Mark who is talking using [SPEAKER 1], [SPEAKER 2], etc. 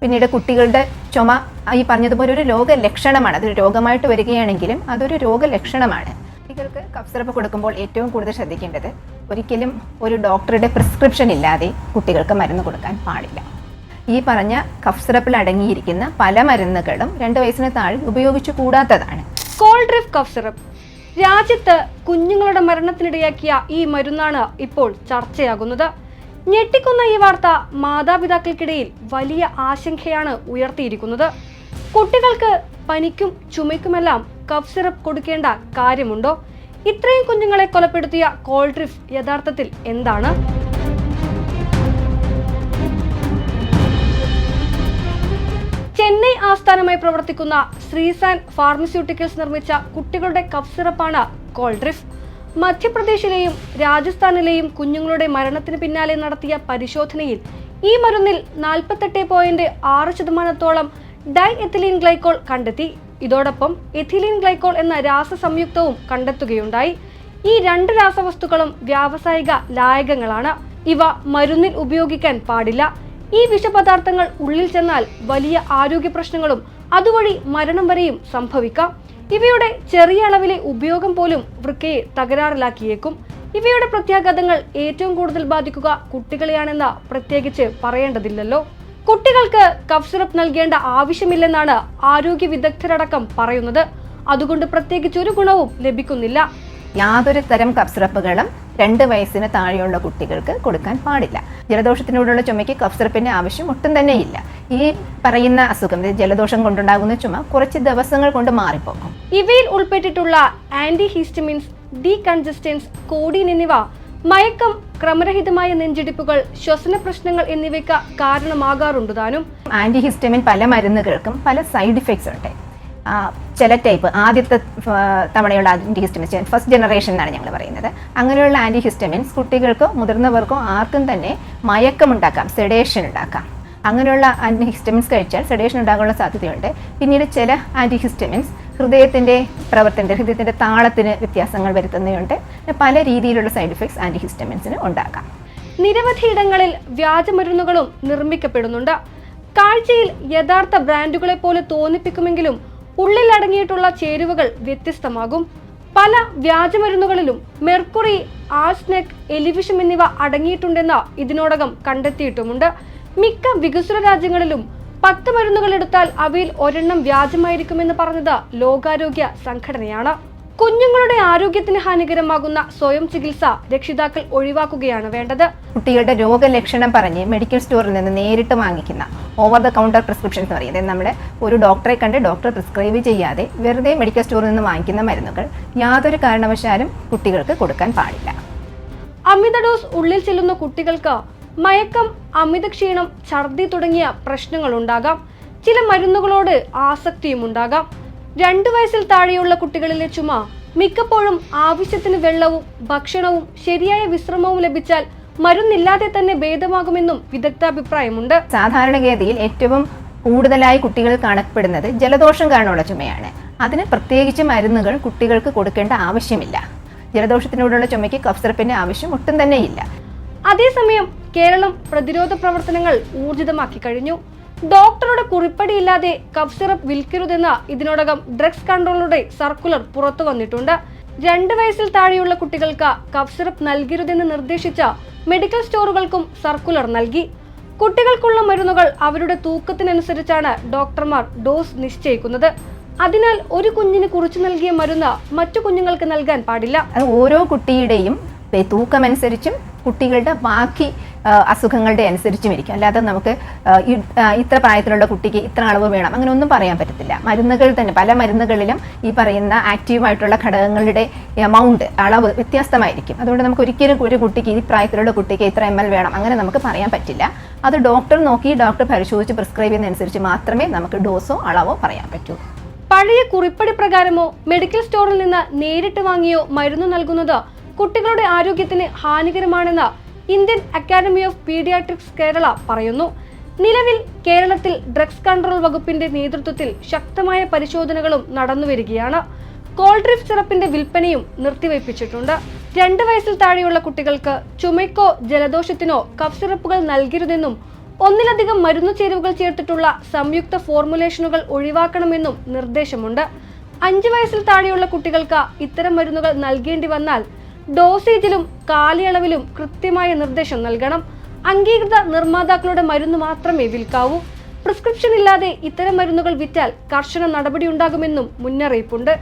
[SPEAKER 1] പിന്നീട് കുട്ടികളുടെ ചുമ ഈ പറഞ്ഞതുപോലെ ഒരു രോഗലക്ഷണമാണ്. അതൊരു രോഗമായിട്ട് വരികയാണെങ്കിലും അതൊരു രോഗലക്ഷണമാണ്. കുട്ടികൾക്ക് കഫ് സിറപ്പ് കൊടുക്കുമ്പോൾ ഏറ്റവും കൂടുതൽ ശ്രദ്ധിക്കേണ്ടത് ഒരിക്കലും ഒരു ഡോക്ടറുടെ പ്രിസ്ക്രിപ്ഷൻ ഇല്ലാതെ കുട്ടികൾക്ക് മരുന്ന് കൊടുക്കാൻ പാടില്ല. ഈ പറഞ്ഞ കഫ് സിറപ്പിൽ അടങ്ങിയിരിക്കുന്ന പല മരുന്നുകളും 2 വയസ്സിന് താഴെ ഉപയോഗിച്ചു കൂടാത്തതാണ്.
[SPEAKER 2] കോൾഡ്രിഫ് കഫ് സിറപ്പ് രാജ്യത്ത് കുഞ്ഞുങ്ങളുടെ മരണത്തിനിടയാക്കിയ ഈ മരുന്നാണ് ഇപ്പോൾ ചർച്ചയാകുന്നത്. ഞെട്ടിക്കുന്ന ഈ വാർത്ത മാതാപിതാക്കൾക്കിടയിൽ വലിയ ആശങ്കയാണ് ഉയർത്തിയിരിക്കുന്നത്. കുട്ടികൾക്ക് പനിക്കും ചുമയ്ക്കുമെല്ലാം കഫ് സിറപ്പ് കൊടുക്കേണ്ട കാര്യമുണ്ടോ? ഇത്രയും കുഞ്ഞുങ്ങളെ കൊലപ്പെടുത്തിയ കോൾഡ്രിഫ് യഥാർത്ഥത്തിൽ എന്താണ്? ചെന്നൈ ആസ്ഥാനമായി പ്രവർത്തിക്കുന്ന ശ്രീസാൻ ഫാർമസ്യൂട്ടിക്കൽസ് നിർമ്മിച്ച കുട്ടികളുടെ കഫ് സിറപ്പാണ് കോൾഡ്രിഫ്. മധ്യപ്രദേശിലെയും രാജസ്ഥാനിലെയും കുഞ്ഞുങ്ങളുടെ മരണത്തിന് പിന്നാലെ നടത്തിയ പരിശോധനയിൽ ഈ മരുന്നിൽ 48.6% ഡൈ എഥിലീൻ ഗ്ലൈക്കോൾ കണ്ടെത്തി. ഇതോടൊപ്പം എഥിലീൻ ഗ്ലൈക്കോൾ എന്ന രാസസംയുക്തവും കണ്ടെത്തുകയുണ്ടായി. ഈ 2 രാസവസ്തുക്കളും വ്യാവസായിക ലായകങ്ങളാണ്. ഇവ മരുന്നിൽ ഉപയോഗിക്കാൻ പാടില്ല. ഈ വിഷപദാർത്ഥങ്ങൾ ഉള്ളിൽ ചെന്നാൽ വലിയ ആരോഗ്യ പ്രശ്നങ്ങളും അതുവഴി മരണം വരെയും സംഭവിക്കാം. ഇവയുടെ ചെറിയ അളവിലെ ഉപയോഗം പോലും വൃക്കയെ തകരാറിലാക്കിയേക്കും. ഇവയുടെ പ്രത്യാഘാതങ്ങൾ ഏറ്റവും കൂടുതൽ ബാധിക്കുക കുട്ടികളെയാണെന്ന് പ്രത്യേകിച്ച് പറയേണ്ടതില്ലല്ലോ. കുട്ടികൾക്ക് കഫ് സിറപ്പ് നൽകേണ്ട ആവശ്യമില്ലെന്നാണ് ആരോഗ്യ വിദഗ്ധരടക്കം പറയുന്നത്. അതുകൊണ്ട് പ്രത്യേകിച്ച് ഒരു ഗുണവും ലഭിക്കുന്നില്ല.
[SPEAKER 1] യാതൊരു തരം കഫ് സിറപ്പുകളും 2 വയസ്സിന് താഴെയുള്ള കുട്ടികൾക്ക് കൊടുക്കാൻ പാടില്ല. ജലദോഷത്തിനോടുള്ള ചുമയ്ക്ക് കഫ് സിറപ്പിന്റെ ആവശ്യം ഒട്ടും തന്നെ ഇല്ല. ഈ പറയുന്ന അസുഖം, ജലദോഷം കൊണ്ടുണ്ടാകുന്ന ചുമ കുറച്ച് ദിവസങ്ങൾ കൊണ്ട് മാറിപ്പോകും.
[SPEAKER 2] ഇവയിൽ ഉൾപ്പെട്ടിട്ടുള്ള ആന്റിഹിസ്റ്റമിൻസ്, ഡീകൺജസ്റ്റൻസ്, കോഡീൻ എന്നിവ മയക്കം, ക്രമരഹിതമായ നെഞ്ചിടിപ്പുകൾ, ശ്വസന പ്രശ്നങ്ങൾ എന്നിവയ്ക്ക് കാരണമാകാറുണ്ട് താനും.
[SPEAKER 1] ആന്റിഹിസ്റ്റമിൻ പല മരുന്നുകൾക്കും പല സൈഡ് ഇഫക്ട്സ് ഉണ്ട്. ചില ടൈപ്പ് ആദ്യത്തെ തവണയുള്ള ആന്റിഹിസ്റ്റമിൻസ്, ഫസ്റ്റ് ജനറേഷൻ എന്നാണ് ഞങ്ങൾ പറയുന്നത്. അങ്ങനെയുള്ള ആന്റിഹിസ്റ്റമിൻസ് കുട്ടികൾക്കോ മുതിർന്നവർക്കോ ആർക്കും തന്നെ മയക്കമുണ്ടാക്കാം, സെഡേഷൻ ഉണ്ടാക്കാം. അങ്ങനെയുള്ള ആന്റിഹിസ്റ്റമിൻസ് കഴിച്ചാൽ സെഡേഷൻ ഉണ്ടാകാനുള്ള സാധ്യതയുണ്ട്. പിന്നീട് ചില ആന്റിഹിസ്റ്റമിൻസ് ഹൃദയത്തിൻ്റെ പ്രവർത്തനത്തെ, ഹൃദയത്തിൻ്റെ താളത്തിന് വ്യത്യാസങ്ങൾ വരുത്തുന്നതുകൊണ്ട് പല രീതിയിലുള്ള സൈഡ് ഇഫക്ട്സ് ആന്റിഹിസ്റ്റമിൻസിന് ഉണ്ടാക്കാം.
[SPEAKER 2] നിരവധി ഇടങ്ങളിൽ വ്യാജമരുന്നുകളും നിർമ്മിക്കപ്പെടുന്നുണ്ട്. കാഴ്ചയിൽ യഥാർത്ഥ ബ്രാൻഡുകളെ പോലെ തോന്നിപ്പിക്കുമെങ്കിലും ഉള്ളിൽ അടങ്ങിയിട്ടുള്ള ചേരുവകൾ വ്യത്യസ്തമാകും. പല വ്യാജമരുന്നുകളിലും മെർക്കുറി, ആഴ്സനൈഡ്, എലിവിഷം എന്നിവ അടങ്ങിയിട്ടുണ്ടെന്ന് ഇതിനോടകം കണ്ടെത്തിയിട്ടുമുണ്ട്. മിക്ക വികസ്വര രാജ്യങ്ങളിലും 10 മരുന്നുകൾ എടുത്താൽ അവയിൽ ഒരെണ്ണം വ്യാജമായിരിക്കുമെന്ന് പറഞ്ഞത് ലോകാരോഗ്യ സംഘടനയാണ്. കുഞ്ഞുങ്ങളുടെ ആരോഗ്യത്തിന് ഹാനികരമാകുന്ന സ്വയം ചികിത്സ രക്ഷിതാക്കൾ ഒഴിവാക്കുകയാണ് വേണ്ടത്.
[SPEAKER 1] കുട്ടികളുടെ രോഗലക്ഷണം പറഞ്ഞ് മെഡിക്കൽ സ്റ്റോറിൽ നിന്ന് നേരിട്ട് വാങ്ങിക്കുന്ന ഓവർ ദ കൗണ്ടർ പ്രിസ്ക്രിപ്ഷൻ എന്ന് പറയുന്നത്, നമ്മൾ ഒരു ഡോക്ടറെ കണ്ട് ഡോക്ടർ പ്രിസ്ക്രൈബ് ചെയ്യാതെ വെറുതെ മെഡിക്കൽ സ്റ്റോറിൽ നിന്ന് വാങ്ങിക്കുന്ന മരുന്നുകൾ യാതൊരു കാരണവശാലും കുട്ടികൾക്ക് കൊടുക്കാൻ പാടില്ല.
[SPEAKER 2] അമിത ഡോസ് ഉള്ളിൽ ചെല്ലുന്ന കുട്ടികൾക്ക് മയക്കം, അമിത ക്ഷീണം, ഛർദി തുടങ്ങിയ പ്രശ്നങ്ങൾ ഉണ്ടാകാം. ചില മരുന്നുകളോട് ആസക്തിയും ഉണ്ടാകാം. 2 വയസ്സിൽ താഴെയുള്ള കുട്ടികളിലെ ചുമ മിക്കപ്പോഴും ആവശ്യത്തിന് വെള്ളവും ഭക്ഷണവും ശരിയായ വിശ്രമവും ലഭിച്ചാൽ മരുന്നില്ലാതെ തന്നെ ഭേദമാകുമെന്നും വിദഗ്ധാഭിപ്രായമുണ്ട്.
[SPEAKER 1] സാധാരണഗതിയിൽ ഏറ്റവും കൂടുതലായി കുട്ടികൾ കാണപ്പെടുന്നത് ജലദോഷം കാരണമുള്ള ചുമയാണ്. അതിന് പ്രത്യേകിച്ച് മരുന്നുകൾ കുട്ടികൾക്ക് കൊടുക്കേണ്ട ആവശ്യമില്ല. ജലദോഷത്തിനോടുള്ള ചുമയ്ക്ക് കഫ് സിറപ്പിന്റെ ആവശ്യം ഒട്ടും തന്നെ ഇല്ല.
[SPEAKER 2] അതേസമയം കേരളം പ്രതിരോധ പ്രവർത്തനങ്ങൾ ഊർജിതമാക്കി കഴിഞ്ഞു. ഡോക്ടറുടെ കുറിപ്പടിയില്ലാതെ കഫ് സിറപ്പ് വിൽക്കരുതെന്ന് ഇതിനോടകം ഡ്രഗ്സ് കൺട്രോളറുടെ സർക്കുലർ പുറത്തു വന്നിട്ടുണ്ട്. 2 വയസ്സിൽ താഴെയുള്ള കുട്ടികൾക്ക് കഫ് സിറപ്പ് നൽകരുതെന്ന് നിർദ്ദേശിച്ച മെഡിക്കൽ സ്റ്റോറുകൾക്കും സർക്കുലർ നൽകി. കുട്ടികൾക്കുള്ള മരുന്നുകൾ അവരുടെ തൂക്കത്തിനനുസരിച്ചാണ് ഡോക്ടർമാർ ഡോസ് നിശ്ചയിക്കുന്നത്. അതിനാൽ ഒരു കുഞ്ഞിന് കുറിച്ചു നൽകിയ മരുന്ന് മറ്റു കുഞ്ഞുങ്ങൾക്ക് നൽകാൻ പാടില്ല.
[SPEAKER 1] ഓരോ കുട്ടിയുടെയും തൂക്കമനുസരിച്ചും കുട്ടികളുടെ ബാക്കി അസുഖങ്ങളുടെ അനുസരിച്ചും ഇരിക്കും. അല്ലാതെ നമുക്ക് ഇത്ര പ്രായത്തിലുള്ള കുട്ടിക്ക് ഇത്ര അളവ് വേണം അങ്ങനെ ഒന്നും പറയാൻ പറ്റത്തില്ല. മരുന്നുകൾ തന്നെ പല മരുന്നുകളിലും ഈ പറയുന്ന ആക്റ്റീവായിട്ടുള്ള ഘടകങ്ങളുടെ എമൗണ്ട്, അളവ് വ്യത്യസ്തമായിരിക്കും. അതുകൊണ്ട് നമുക്ക് ഒരിക്കലും ഒരു കുട്ടിക്ക് ഈ പ്രായത്തിലുള്ള കുട്ടിക്ക് ഇത്ര ml വേണം അങ്ങനെ നമുക്ക് പറയാൻ പറ്റില്ല. അത് ഡോക്ടർ നോക്കി, ഡോക്ടർ പരിശോധിച്ച് പ്രിസ്ക്രൈബ് ചെയ്യുന്നതനുസരിച്ച് മാത്രമേ നമുക്ക് ഡോസോ അളവോ പറയാൻ പറ്റൂ.
[SPEAKER 2] പഴയ കുറിപ്പടി പ്രകാരമോ മെഡിക്കൽ സ്റ്റോറിൽ നിന്ന് നേരിട്ട് വാങ്ങിയോ മരുന്ന് നൽകുന്നത് കുട്ടികളുടെ ആരോഗ്യത്തിന് ഹാനികരമാണെന്ന് Indian academy of paediatrics Kerala പറയുന്നു. നിലവിൽ കേരളത്തിൽ ഡ്രഗ്സ് കൺട്രോൾ വകുപ്പിന്റെ നേതൃത്വത്തിൽ ശക്തമായ പരിശോധനകളും നടന്നുവരികയാണ്. കോൾഡ്രിഫ് സിറപ്പിന്റെ വിൽപ്പനയും നിർത്തിവയ്പ്പിച്ചിട്ടുണ്ട്. 2 വയസ്സിൽ താഴെയുള്ള കുട്ടികൾക്ക് ചുമയ്ക്കോ ജലദോഷത്തിനോ കഫ് സിറപ്പുകൾ നൽകരുതെന്നും ഒന്നിലധികം മരുന്നു ചേരുവകൾ ചേർത്തിട്ടുള്ള സംയുക്ത ഫോർമുലേഷനുകൾ ഒഴിവാക്കണമെന്നും നിർദ്ദേശമുണ്ട്. 5 വയസ്സിൽ താഴെയുള്ള കുട്ടികൾക്ക് ഇത്തരം മരുന്നുകൾ നൽകേണ്ടി വന്നാൽ ഡോസേജിലും കാലയളവിലും കൃത്യമായ നിർദ്ദേശം നൽകണം. അംഗീകൃത നിർമ്മാതാക്കളുടെ മരുന്ന് മാത്രമേ വിൽക്കാവൂ. പ്രിസ്ക്രിപ്ഷൻ ഇല്ലാതെ ഇത്തരം മരുന്നുകൾ വിറ്റാൽ കർശന നടപടിയുണ്ടാകുമെന്നും മുന്നറിയിപ്പുണ്ട്.